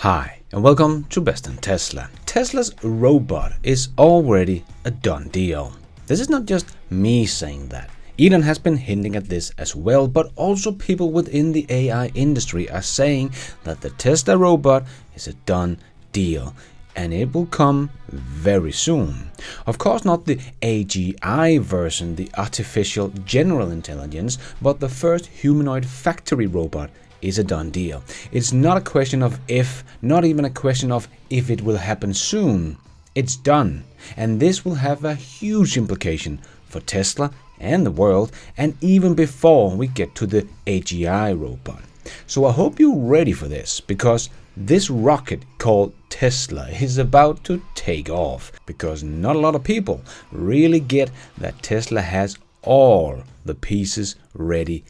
Hi, and welcome to Best in Tesla. Tesla's robot is already a done deal. This is not just me saying that. Elon has been hinting at this as well, but also people within the AI industry are saying that the Tesla robot is a done deal, and it will come very soon. Of course, not the AGI version, the artificial general intelligence, but the first humanoid factory robot is a done deal. It's not a question of if, not even a question of if it will happen soon. It's done. And this will have a huge implication for Tesla and the world, and even before we get to the AGI robot. So I hope you're ready for this, because this rocket called Tesla is about to take off, because not a lot of people really get that Tesla has all the pieces ready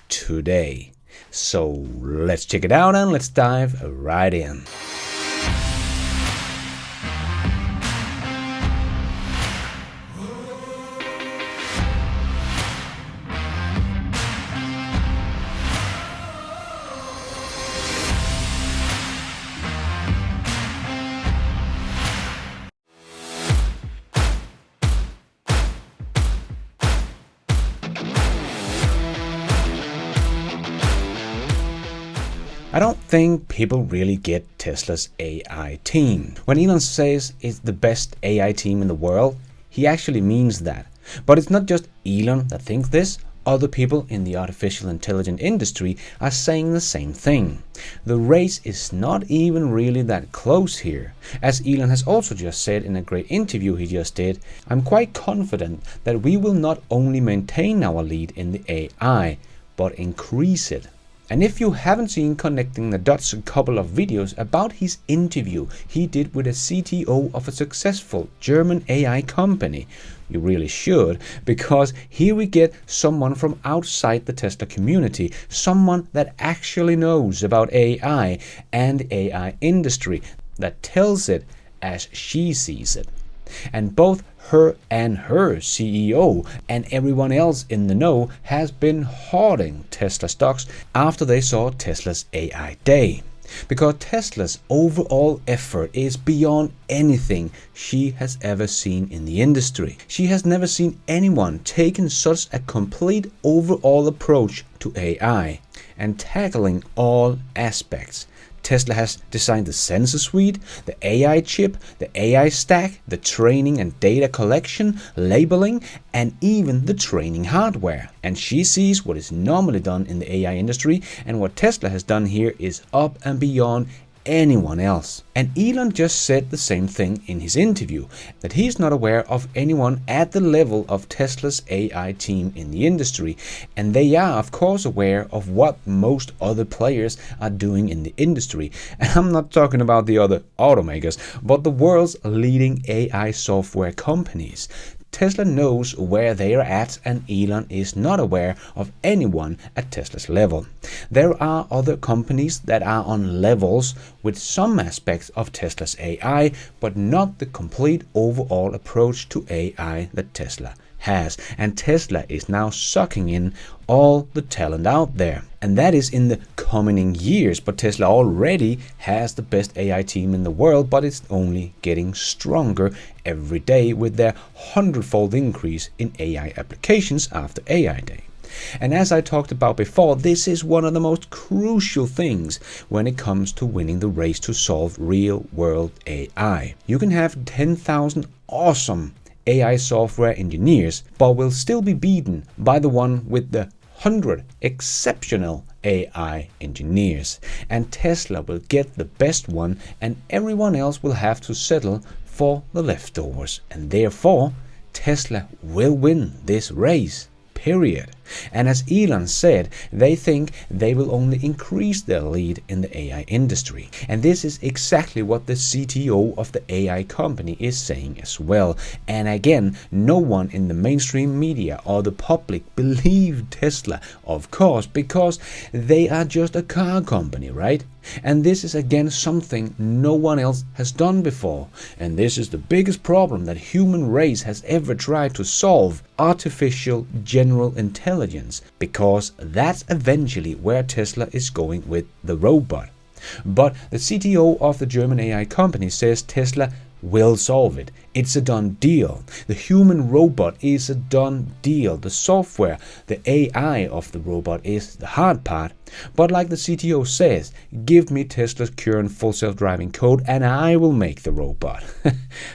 today. So let's check it out and let's dive right in. I don't think people really get Tesla's AI team. When Elon says it's the best AI team in the world, he actually means that. But it's not just Elon that thinks this. Other people in the artificial intelligence industry are saying the same thing. The race is not even really that close here. As Elon has also just said in a great interview he just did, I'm quite confident that we will not only maintain our lead in the AI, but increase it. And if you haven't seen Connecting the Dots, a couple of videos about his interview he did with a CTO of a successful German AI company, you really should, because here we get someone from outside the Tesla community, someone that actually knows about AI and the AI industry, that tells it as she sees it. And both her CEO and everyone else in the know has been hoarding Tesla stocks after they saw Tesla's AI day. Because Tesla's overall effort is beyond anything she has ever seen in the industry. She has never seen anyone taking such a complete overall approach to AI and tackling all aspects. Tesla has designed the sensor suite, the AI chip, the AI stack, the training and data collection, labeling, and even the training hardware. And she sees what is normally done in the AI industry, and what Tesla has done here is up and beyond anyone else. And Elon just said the same thing in his interview, that he's not aware of anyone at the level of Tesla's AI team in the industry, and they are of course aware of what most other players are doing in the industry. And I'm not talking about the other automakers, but the world's leading AI software companies. Tesla knows where they are at, and Elon is not aware of anyone at Tesla's level. There are other companies that are on levels with some aspects of Tesla's AI, but not the complete overall approach to AI that Tesla has. And Tesla is now sucking in all the talent out there. And that is in the coming years. But Tesla already has the best AI team in the world, but it's only getting stronger every day with their 100-fold increase in AI applications after AI Day. And as I talked about before, this is one of the most crucial things when it comes to winning the race to solve real-world AI. You can have 10,000 awesome AI software engineers, but will still be beaten by the one with the 100 exceptional AI engineers. And Tesla will get the best one, and everyone else will have to settle for the leftovers. And therefore, Tesla will win this race. Period. And as Elon said, they think they will only increase their lead in the AI industry. And this is exactly what the CTO of the AI company is saying as well. And again, no one in the mainstream media or the public believe Tesla, of course, because they are just a car company, right? And this is again something no one else has done before. And this is the biggest problem that human race has ever tried to solve: artificial general intelligence, because that's eventually where Tesla is going with the robot. But the CTO of the German AI company says Tesla will solve it. It's a done deal. The human robot is a done deal. The software, the AI of the robot is the hard part. But like the CTO says, give me Tesla's current full self-driving code and I will make the robot.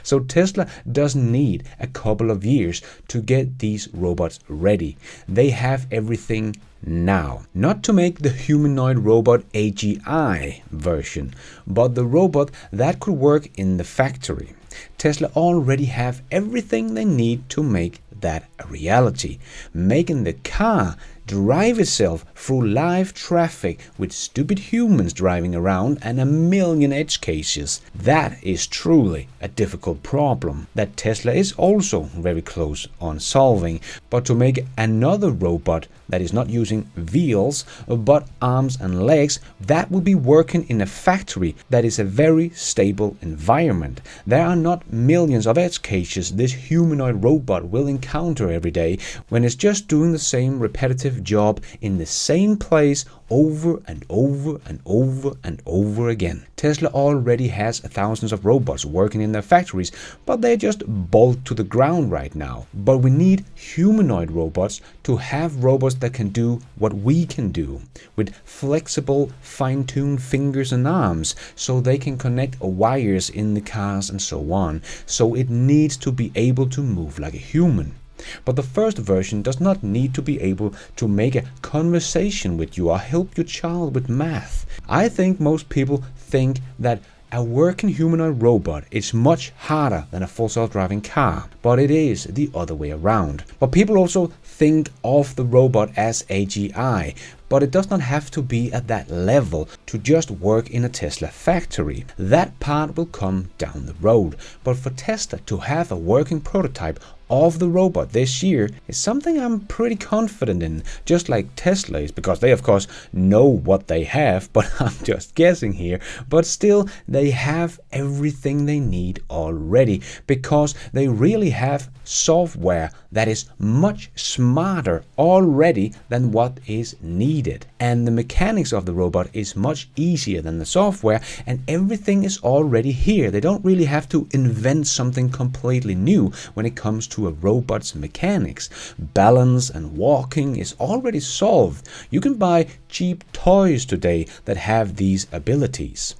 So Tesla doesn't need a couple of years to get these robots ready. They have everything now. Not to make the humanoid robot AGI version, but the robot that could work in the factory. Tesla already have everything they need to make that a reality, making the car drive itself through live traffic with stupid humans driving around and a million edge cases. That is truly a difficult problem that Tesla is also very close on solving. But to make another robot that is not using wheels but arms and legs, that will be working in a factory that is a very stable environment. There are not millions of edge cases this humanoid robot will encounter every day when it's just doing the same repetitive job in the same place over and over and over and over again. Tesla already has thousands of robots working in their factories, but they just bolt to the ground right now. But we need humanoid robots to have robots that can do what we can do, with flexible, fine-tuned fingers and arms, so they can connect wires in the cars and so on. So it needs to be able to move like a human. But the first version does not need to be able to make a conversation with you or help your child with math. I think most people think that a working humanoid robot is much harder than a full self-driving car, but it is the other way around. But people also think of the robot as AGI, but it does not have to be at that level to just work in a Tesla factory. That part will come down the road. But for Tesla to have a working prototype of the robot this year is something I'm pretty confident in, just like Tesla is, because they of course know what they have, but I'm just guessing here. But still, they have everything they need already, because they really have software that is much smarter already than what is needed. And the mechanics of the robot is much easier than the software, and everything is already here. They don't really have to invent something completely new when it comes to a robot's mechanics. Balance and walking is already solved. You can buy cheap toys today that have these abilities.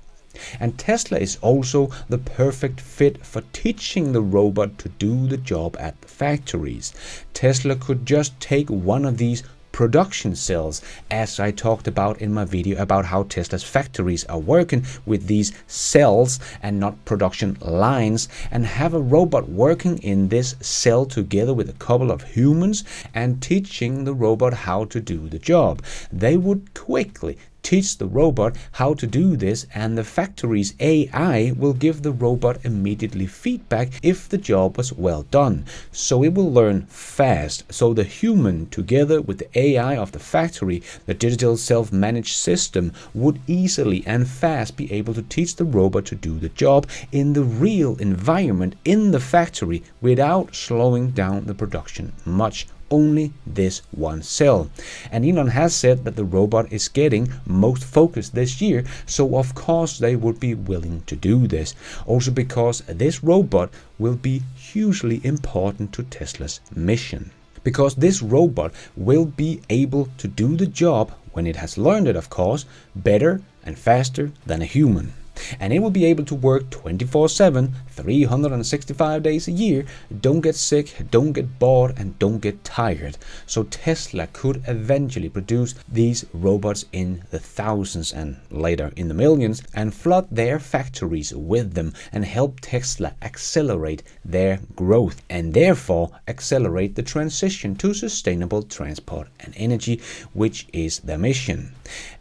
And Tesla is also the perfect fit for teaching the robot to do the job at the factories. Tesla could just take one of these production cells, as I talked about in my video about how Tesla's factories are working with these cells and not production lines, and have a robot working in this cell together with a couple of humans and teaching the robot how to do the job. They would quickly teach the robot how to do this, and the factory's AI will give the robot immediately feedback if the job was well done. So it will learn fast. So the human, together with the AI of the factory, the digital self-managed system, would easily and fast be able to teach the robot to do the job in the real environment in the factory without slowing down the production much. Only this one cell. And Elon has said that the robot is getting most focused this year, so of course they would be willing to do this. Also because this robot will be hugely important to Tesla's mission. Because this robot will be able to do the job, when it has learned it of course, better and faster than a human. And it will be able to work 24/7, 365 days a year, don't get sick, don't get bored, and don't get tired. So Tesla could eventually produce these robots in the thousands and later in the millions, and flood their factories with them and help Tesla accelerate their growth, and therefore accelerate the transition to sustainable transport and energy, which is their mission.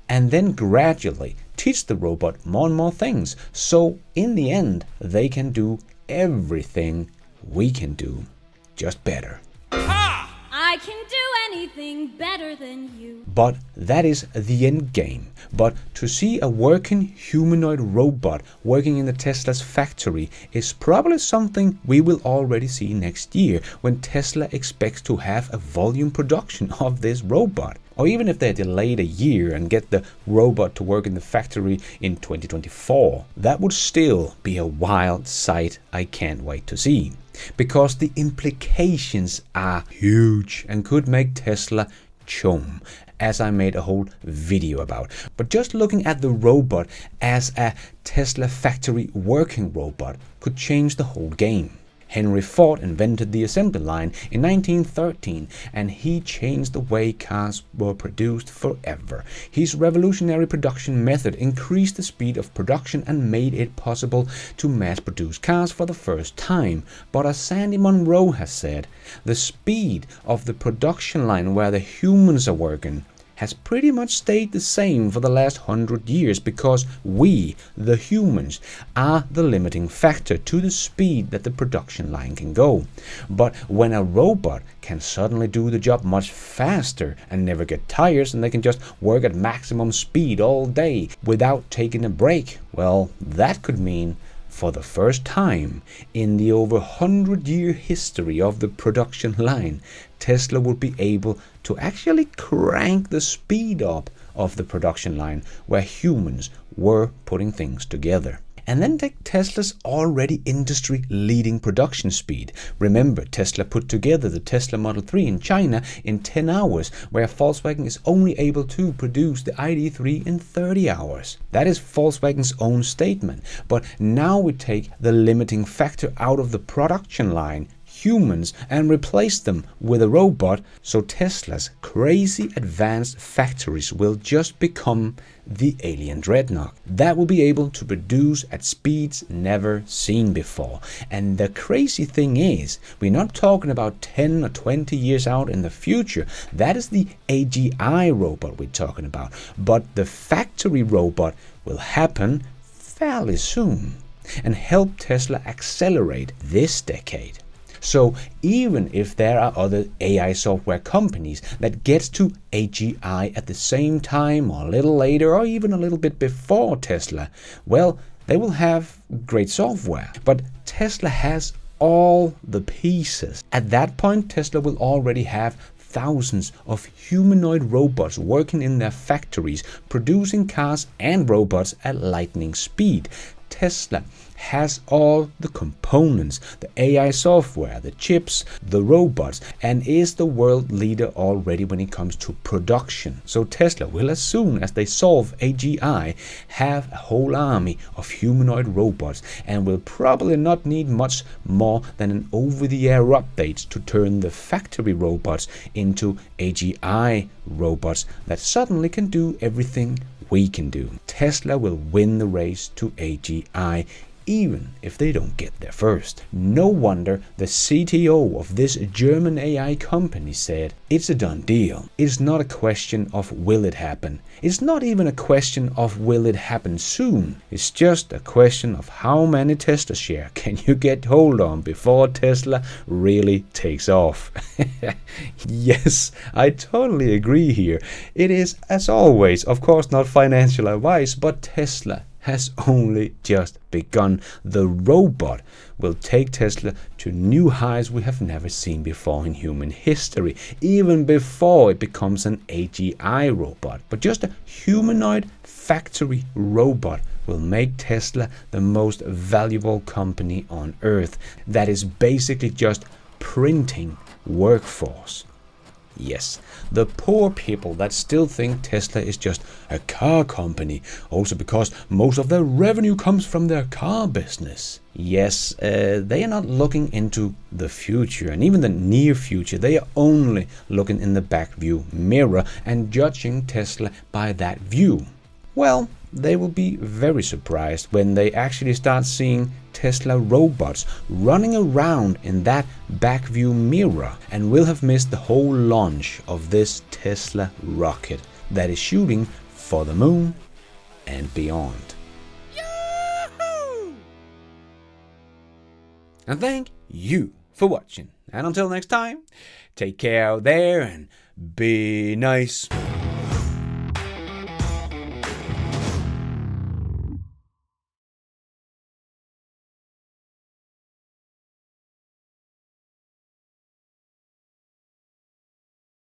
And then gradually teach the robot more and more things, so in the end they can do everything we can do, just better. I can do anything better than you. But that is the end game. But to see a working humanoid robot working in the Tesla's factory is probably something we will already see next year, when Tesla expects to have a volume production of this robot. Or even if they're delayed a year and get the robot to work in the factory in 2024, that would still be a wild sight I can't wait to see. Because the implications are huge and could make Tesla chum, as I made a whole video about. But just looking at the robot as a Tesla factory working robot could change the whole game. Henry Ford invented the assembly line in 1913, and he changed the way cars were produced forever. His revolutionary production method increased the speed of production and made it possible to mass produce cars for the first time. But as Sandy Munro has said, the speed of the production line where the humans are working has pretty much stayed the same for the last 100 years because we, the humans, are the limiting factor to the speed that the production line can go. But when a robot can suddenly do the job much faster and never get tired, and they can just work at maximum speed all day without taking a break, well, that could mean for the first time in the over 100-year history of the production line, Tesla would be able to actually crank the speed up of the production line where humans were putting things together. And then take Tesla's already industry-leading production speed. Remember, Tesla put together the Tesla Model 3 in China in 10 hours, where Volkswagen is only able to produce the ID.3 in 30 hours. That is Volkswagen's own statement. But now we take the limiting factor out of the production line, humans, and replace them with a robot, so Tesla's crazy advanced factories will just become the alien dreadnought that will be able to produce at speeds never seen before. And the crazy thing is, we're not talking about 10 or 20 years out in the future. That is the AGI robot we're talking about. But the factory robot will happen fairly soon and help Tesla accelerate this decade. So even if there are other AI software companies that get to AGI at the same time or a little later or even a little bit before Tesla, well, they will have great software. But Tesla has all the pieces. At that point, Tesla will already have thousands of humanoid robots working in their factories, producing cars and robots at lightning speed. Tesla has all the components, the AI software, the chips, the robots, and is the world leader already when it comes to production. So Tesla will, as soon as they solve AGI, have a whole army of humanoid robots and will probably not need much more than an over-the-air update to turn the factory robots into AGI robots that suddenly can do everything we can do. Tesla will win the race to AGI, even if they don't get there first. No wonder the CTO of this German AI company said, "It's a done deal. It's not a question of will it happen. It's not even a question of will it happen soon. It's just a question of how many Tesla share can you get hold on before Tesla really takes off." Yes, I totally agree here. It is, as always, of course not financial advice, but Tesla has only just begun. The robot will take Tesla to new highs we have never seen before in human history, even before it becomes an AGI robot. But just a humanoid factory robot will make Tesla the most valuable company on earth. That is basically just printing workforce. Yes, the poor people that still think Tesla is just a car company, also because most of their revenue comes from their car business. Yes, they are not looking into the future and even the near future. They are only looking in the back view mirror and judging Tesla by that view. Well, they will be very surprised when they actually start seeing Tesla robots running around in that back view mirror, and will have missed the whole launch of this Tesla rocket that is shooting for the moon and beyond. Yahoo! And thank you for watching. And until next time, take care out there and be nice.